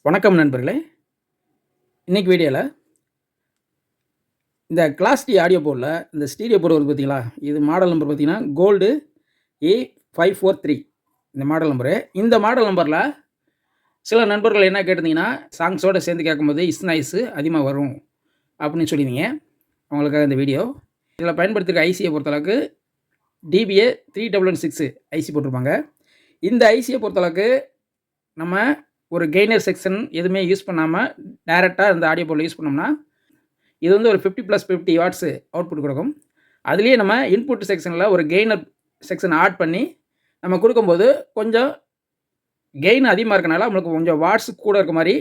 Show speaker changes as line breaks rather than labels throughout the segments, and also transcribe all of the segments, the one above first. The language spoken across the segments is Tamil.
வணக்கம் நண்பர்களே. இன்னைக்கு வீடியோவில் இந்த கிளாஸ் டி ஆடியோ போர்டில் இந்த ஸ்டீரியோ போர்டு வருது பார்த்தீங்களா, இது மாடல் நம்பர் பார்த்தீங்கன்னா கோல்டு A543 இந்த மாடல் நம்பரு. இந்த மாடல் நம்பரில் சில நண்பர்கள் என்ன கேட்டிருந்தீங்கன்னா, சாங்ஸோடு சேர்ந்து கேட்கும்போது நாய்ஸு அதிகமாக வரும் அப்படின்னு சொல்லியிருந்தீங்க. அவங்களுக்காக இந்த வீடியோ. இதில் பயன்படுத்திருக்க ஐசியை பொறுத்தளவுக்கு DBA 3116 ஐசி போட்டிருப்பாங்க. இந்த ஐசியை பொறுத்தளவுக்கு நம்ம ஒரு கெய்னர் செக்ஷன் எதுவுமே யூஸ் பண்ணாமல் டேரெக்டாக இந்த ஆடியோ போர்டில் யூஸ் பண்ணோம்னா, இது வந்து ஒரு 50+50 வாட்ஸு அவுட்புட் கொடுக்கும். அதுலேயே நம்ம இன்புட் செக்ஷனில் ஒரு கெய்னர் செக்ஷன் ஆட் பண்ணி நம்ம கொடுக்கும்போது கொஞ்சம் கெயின் அதிகமாக இருக்கனால நம்மளுக்கு கொஞ்சம் வாட்ஸ் கூட இருக்க மாதிரி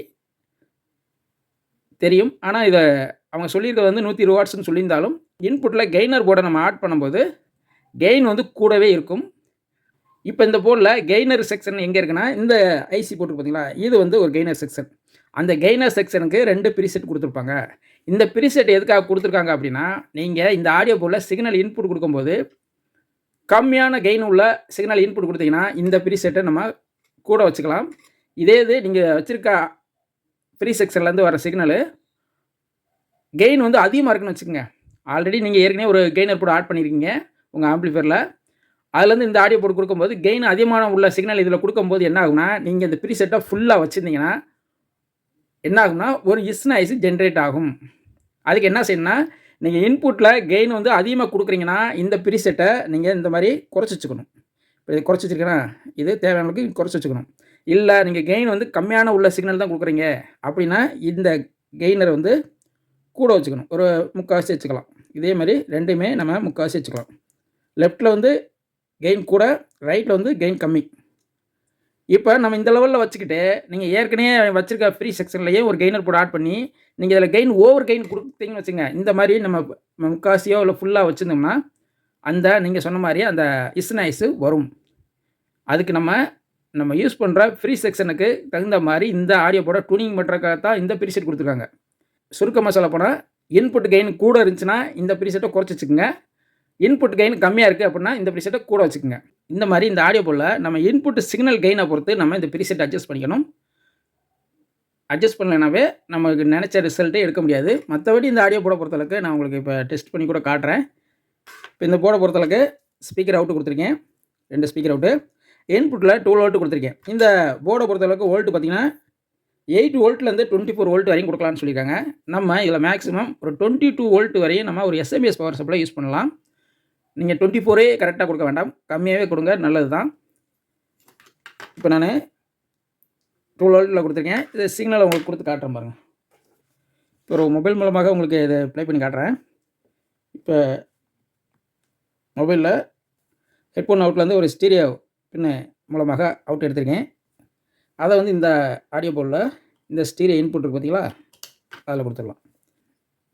தெரியும். ஆனால் இதை அவங்க சொல்லியிருக்கிறது வந்து 120 வாட்ஸ்ன்னு சொல்லியிருந்தாலும் இன்புட்டில் கெய்னர் போர்டை நம்ம ஆட் பண்ணும்போது கெயின் வந்து கூடவே இருக்கும். இப்போ இந்த போர்டில் கெய்னர் செக்ஷன் எங்கே இருக்குன்னா, இந்த ஐசி போட்டு பார்த்தீங்களா, இது வந்து ஒரு கெய்னர் செக்ஷன். அந்த கெய்னர் செக்ஷனுக்கு 2 ப்ரீசெட் கொடுத்துருப்பாங்க. இந்த ப்ரீசெட் எதுக்காக கொடுத்துருக்காங்க அப்படின்னா, நீங்கள் இந்த ஆடியோ போர்டில் சிக்னல் இன்புட் கொடுக்கும்போது கம்மியான கெயின் உள்ள சிக்னல் இன்புட் கொடுத்தீங்கன்னா இந்த ப்ரீசெட்டை நம்ம கூட வச்சுக்கலாம். இதே இது நீங்கள் வச்சுருக்க ப்ரீ செக்ஷன்லேருந்து வர சிக்னலு கெயின் வந்து அதிகமாக இருக்குன்னு வச்சுக்கோங்க. ஆல்ரெடி நீங்கள் ஏற்கனவே ஒரு கெய்னர் போர்டு ஆட் பண்ணியிருக்கீங்க உங்கள் ஆம்பிளிஃபையரில். அதுலேருந்து இந்த ஆடியோ போர்டு கொடுக்கும்போது கெயின் அதிகமான உள்ள சிக்னல் இதில் கொடுக்கும்போது என்ன ஆகும்னா, நீங்கள் இந்த ப்ரீசெட்டை ஃபுல்லாக வச்சுருந்தீங்கன்னா என்ன ஆகும்னா, ஒரு நாய்ஸ் ஜென்ரேட் ஆகும். அதுக்கு என்ன செய்யணும்னா, நீங்கள் இன்புட்டில் கெயின் வந்து அதிகமாக கொடுக்குறீங்கன்னா இந்த ப்ரீசெட்டை நீங்கள் இந்த மாதிரி குறைச்சி வச்சுக்கணும். இப்போ இது குறைச்சி வச்சுருக்கேன்னா இது தேவையானவங்களுக்கு குறைச்சி வச்சுக்கணும். இல்லை நீங்கள் கெயின் வந்து கம்மியான உள்ள சிக்னல் தான் கொடுக்குறீங்க அப்படின்னா இந்த கெய்னரை வந்து கூட வச்சுக்கணும். ஒரு 3/4 வச்சுக்கலாம். இதே மாதிரி ரெண்டுமே நம்ம 3/4 வச்சுக்கலாம். லெஃப்ட்டில் வந்து கெயின் கூட, ரைட்டில் வந்து கெயின் கம்மி. இப்போ நம்ம இந்த லெவலில் வச்சுக்கிட்டு நீங்கள் ஏற்கனவே வச்சுருக்க ஃப்ரீ செக்ஷன்லேயே ஒரு கெய்னர் போர்டு ஆட் பண்ணி நீங்கள் இதில் கெயின் ஓவர் கெயின் கொடுத்தீங்கன்னு வச்சுங்க, இந்த மாதிரி நம்ம 3/4 இல்லை ஃபுல்லாக வச்சுருந்தோம்னா அந்த நீங்கள் சொன்ன மாதிரி அந்த நாய்ஸு வரும். அதுக்கு நம்ம யூஸ் பண்ணுற ஃப்ரீ செக்ஷனுக்கு தகுந்த மாதிரி இந்த ஆடியோ போர்டை டியூனிங் பண்ணுறதுக்காக தான் இந்த ப்ரீசெட் கொடுத்துருக்காங்க. சுருக்கமாக சொல்ல போனால் இன்புட் கெயின் கூட இருந்துச்சுன்னா இந்த ப்ரீசெட்டை குறைச்சி வச்சுக்கோங்க. இன்புட் கெயின் கம்மியாக இருக்குது அப்படின்னா இந்த ப்ரீசெட்டை கூட வச்சுக்கோங்க. இந்த மாதிரி இந்த ஆடியோ போர்டில் நம்ம இன்புட் சிக்னல் கெயினை பொறுத்து நம்ம இந்த ப்ரீசெட் அட்ஜஸ்ட் பண்ணிக்கணும். அட்ஜஸ்ட் பண்ணலைனாவே நமக்கு நினச்ச ரிசல்ட்டே எடுக்க முடியாது. மற்றபடி இந்த ஆடியோ போர்டை பொறுத்தளவுக்கு நான் உங்களுக்கு இப்போ டெஸ்ட் பண்ணி கூட காட்டுறேன். இப்போ இந்த போர்டை பொறுத்தளவுக்கு ஸ்பீக்கர் அவுட்டு கொடுத்துருக்கேன், 2 ஸ்பீக்கர் அவுட்டு. இன்புட்டில் 12 வோல்ட்டு கொடுத்துருக்கேன். இந்த போர்டை பொறுத்தளவுக்கு வோல்ட்டு பார்த்தீங்கன்னா 8 வோல்ட்லேருந்து 24 வோல்ட் வரையும் கொடுக்கலான்னு சொல்லியிருக்காங்க. நம்ம இதில் மேக்ஸிமம் ஒரு 22 வோல்ட் வரையும் நம்ம ஒரு எஸ்எம்பிஎஸ் பவர் சப்ளை யூஸ் பண்ணலாம். நீங்கள் 24 கரெக்டாக கொடுக்க வேண்டாம், கம்மியாகவே கொடுங்க, நல்லது தான். இப்போ நான் 12 வோல்ட்டில் கொடுத்துருக்கேன். இது சிக்னலை உங்களுக்கு கொடுத்து காட்டுறேன் பாருங்கள். இப்போ ஒரு மொபைல் மூலமாக உங்களுக்கு இதை ப்ளே பண்ணி காட்டுறேன். இப்போ மொபைலில் ஹெட்ஃபோன் அவுட்லேருந்து ஒரு ஸ்டீரியோ பின்னு மூலமாக அவுட் எடுத்திருக்கேன். அதை வந்து இந்த ஆடியோ போர்டில் இந்த ஸ்டீரியோ இன்புட் இருக்குது பார்த்தீங்களா, அதில் கொடுத்துடலாம்.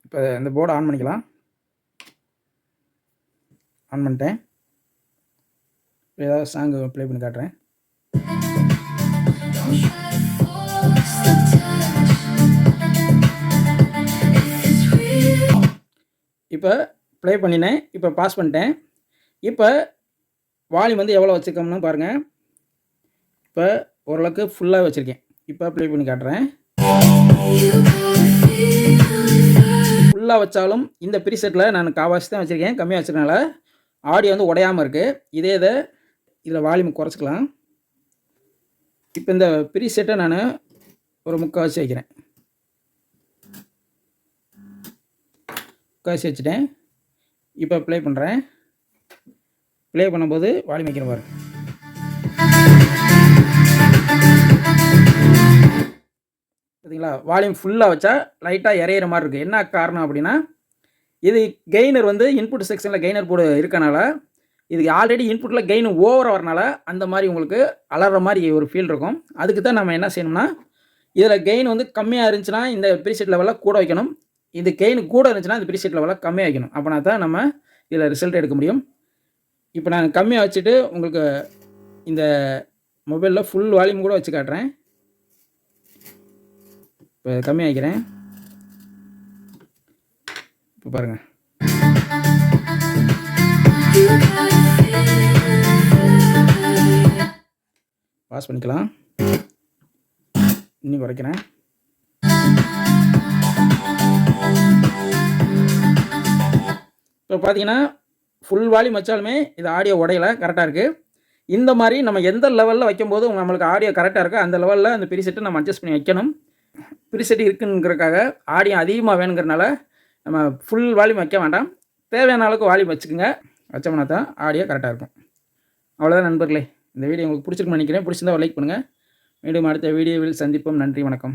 இப்போ இந்த போர்டை ஆன் பண்ணிக்கலாம். ஆன் பண்ணிட்டேன். ஏதாவது சாங்கு ப்ளே பண்ணி காட்டுறேன். இப்போ ப்ளே பண்ணினேன். இப்போ பாஸ் பண்ணிட்டேன். இப்போ வால்யூம் வந்து எவ்வளோ வச்சுருக்கோம்னு பாருங்கள். இப்போ ஓரளவுக்கு ஃபுல்லாக வச்சுருக்கேன். இப்போ ப்ளே பண்ணி காட்டுறேன். ஃபுல்லாக வச்சாலும் இந்த ப்ரீசெட்டில் நான் 1/4 தான் வச்சுருக்கேன், கம்மியாக வச்சுருக்கனால ஆடியோ வந்து உடையாமல் இருக்குது. இதே இதில் வால்யூம் குறைச்சிக்கலாம். இப்போ இந்த ப்ரீசெட்டை நான் ஒரு 3/4 வைக்கிறேன். 3/4 வச்சுட்டேன். இப்போ ப்ளே பண்ணுறேன். ப்ளே பண்ணும்போது வால்யூம் வைக்கிற பாருங்க. பார்த்தீங்களா, வால்யூம் ஃபுல்லாக வச்சா லைட்டாக இறையிற மாதிரி இருக்குது. என்ன காரணம் அப்படின்னா, இது கெய்னர் வந்து இன்புட் செக்ஷனில் கெய்னர் போர்டு இருக்கனால இதுக்கு ஆல்ரெடி இன்புட்டில் கெயின் ஓவராக வரனால அந்த மாதிரி உங்களுக்கு அலற மாதிரி ஒரு ஃபீல் இருக்கும். அதுக்கு தான் நம்ம என்ன செய்யணும்னா, இதில் கெயின் வந்து கம்மியாக இருந்துச்சுன்னா இந்த ப்ரீசெட் லெவலில் கூட வைக்கணும். இது கெயின் கூட இருந்துச்சுன்னா இந்த ப்ரீசெட் லெவலில் கம்மியாக வைக்கணும். அப்படின்னா தான் நம்ம இதில் ரிசல்ட் எடுக்க முடியும். இப்போ நான் கம்மியாக வச்சுட்டு உங்களுக்கு இந்த மொபைலில் ஃபுல் வால்யூம் கூட வச்சு காட்டுறேன். இப்போ கம்மியாக வைக்கிறேன். இப்போ பாருங்கள். பாஸ் பண்ணிக்கலாம். இன்னும் குறைக்கிறேன். இப்போ பார்த்தீங்கன்னா ஃபுல் வால்யூம் வச்சாலுமே இது ஆடியோ உடையல, கரெக்டாக இருக்குது. இந்த மாதிரி நம்ம எந்த லெவலில் வைக்கும்போது நம்மளுக்கு ஆடியோ கரெக்டாக இருக்கோ அந்த லெவலில் அந்த ப்ரீசெட்டை நம்ம அட்ஜஸ்ட் பண்ணி வைக்கணும். ப்ரீசெட் இருக்குங்கிறதுக்காக ஆடியோ அதிகமாக வேணுங்கிறனால நம்ம ஃபுல் வால்யூம் வைக்க வேண்டாம். தேவையான அளவுக்கு வால்யூம் வச்சுக்கோங்க. வச்சோம்னா தான் ஆடியோ கரெக்டாக இருக்கும். அவ்வளோதான் நண்பர்களே. இந்த வீடியோ உங்களுக்கு பிடிச்சிருக்குன்னு நினைக்கிறேன். பிடிச்சிருந்தா லைக் பண்ணுங்கள். மீண்டும் அடுத்த வீடியோவில் சந்திப்போம். நன்றி, வணக்கம்.